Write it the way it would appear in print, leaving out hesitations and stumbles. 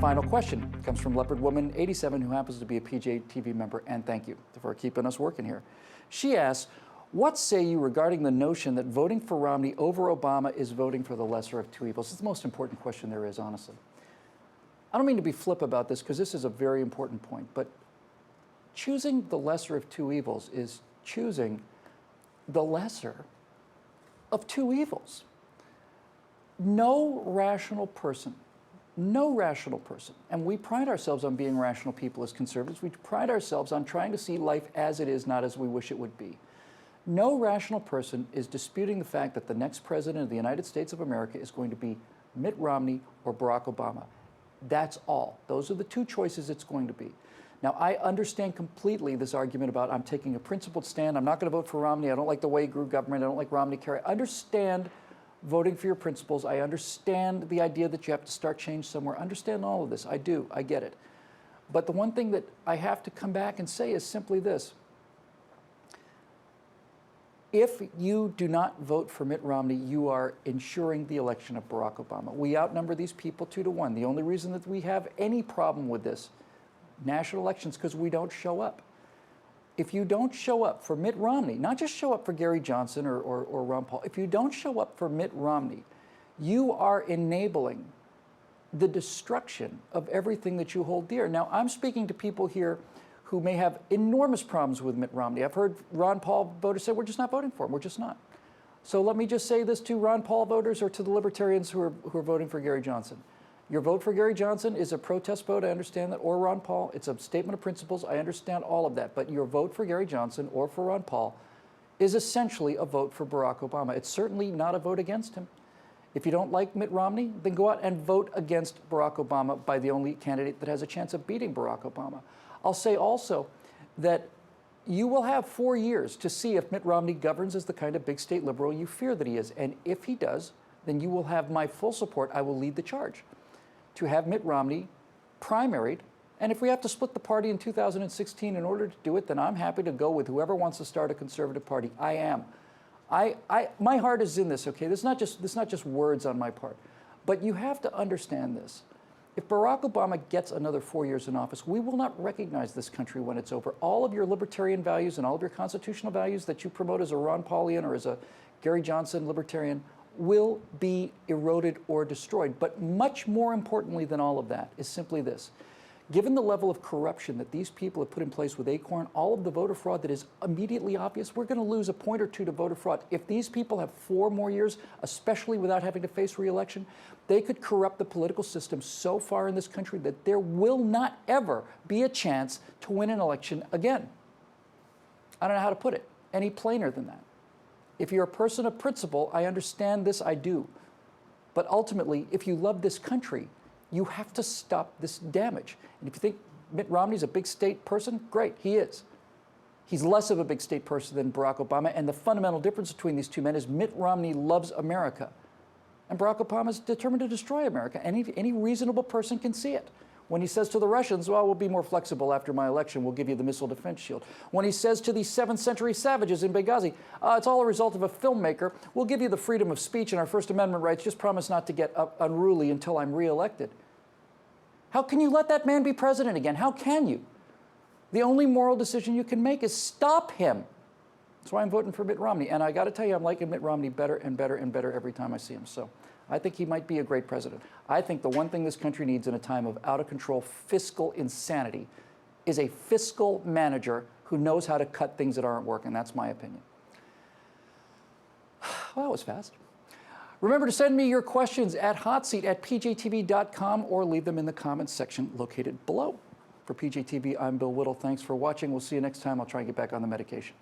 Final question comes from Leopard Woman 87, who happens to be a PJTV member, and thank you for keeping us working here. She asks, what say you regarding the notion that voting for Romney over Obama is voting for the lesser of two evils? It's the most important question there is, honestly. I don't mean to be flip about this, because this is a very important point, but choosing the lesser of two evils is choosing the lesser of two evils. No rational person, and we pride ourselves on being rational people as conservatives. We pride ourselves on trying to see life as it is, not as we wish it would be. No rational person is disputing the fact that the next president of the United States of America is going to be Mitt Romney or Barack Obama. That's all. Those are the two choices it's going to be. Now, I understand completely this argument about I'm taking a principled stand. I'm not going to vote for Romney. I don't like the way he grew government. I don't like Romney Kerry. I understand voting for your principles. I understand the idea that you have to start change somewhere. I understand all of this. I do. I get it. But the one thing that I have to come back and say is simply this. If you do not vote for Mitt Romney, you are ensuring the election of Barack Obama. We outnumber these people 2-to-1. The only reason that we have any problem with this national elections because we don't show up. If you don't show up for Mitt Romney, not just show up for Gary Johnson or Ron Paul, if you don't show up for Mitt Romney, you are enabling the destruction of everything that you hold dear. Now, I'm speaking to people here who may have enormous problems with Mitt Romney. I've heard Ron Paul voters say, we're just not voting for him, we're just not. So let me just say this to Ron Paul voters or to the libertarians who are voting for Gary Johnson. Your vote for Gary Johnson is a protest vote, I understand that, or Ron Paul. It's a statement of principles, I understand all of that. But your vote for Gary Johnson or for Ron Paul is essentially a vote for Barack Obama. It's certainly not a vote against him. If you don't like Mitt Romney, then go out and vote against Barack Obama by the only candidate that has a chance of beating Barack Obama. I'll say also that you will have 4 years to see if Mitt Romney governs as the kind of big state liberal you fear that he is. And if he does, then you will have my full support. I will lead the charge to have Mitt Romney primaried. And if we have to split the party in 2016 in order to do it, then I'm happy to go with whoever wants to start a conservative party. I am. My heart is in this, okay? This is not just words on my part. But you have to understand this. If Barack Obama gets another 4 years in office, we will not recognize this country when it's over. All of your libertarian values and all of your constitutional values that you promote as a Ron Paulian or as a Gary Johnson libertarian will be eroded or destroyed. But much more importantly than all of that is simply this. Given the level of corruption that these people have put in place with Acorn, all of the voter fraud that is immediately obvious, we're going to lose a point or two to voter fraud. If these people have 4 more years, especially without having to face re-election, they could corrupt the political system so far in this country that there will not ever be a chance to win an election again. I don't know how to put it any plainer than that. If you're a person of principle, I understand this, I do. But ultimately, if you love this country, you have to stop this damage. And if you think Mitt Romney's a big state person, great, he is. He's less of a big state person than Barack Obama, and the fundamental difference between these two men is Mitt Romney loves America, and Barack Obama is determined to destroy America. Any reasonable person can see it. When he says to the Russians, well, we'll be more flexible after my election, we'll give you the missile defense shield. When he says to these 7th century savages in Benghazi, it's all a result of a filmmaker, we'll give you the freedom of speech and our First Amendment rights, just promise not to get unruly until I'm reelected. How can you let that man be president again? How can you? The only moral decision you can make is stop him. That's why I'm voting for Mitt Romney. And I got to tell you, I'm liking Mitt Romney better and better and better every time I see him. So I think he might be a great president. I think the one thing this country needs in a time of out-of-control fiscal insanity is a fiscal manager who knows how to cut things that aren't working. That's my opinion. Well, that was fast. Remember to send me your questions at hotseat@pjtv.com or leave them in the comments section located below. For PJTV, I'm Bill Whittle. Thanks for watching. We'll see you next time. I'll try and get back on the medication.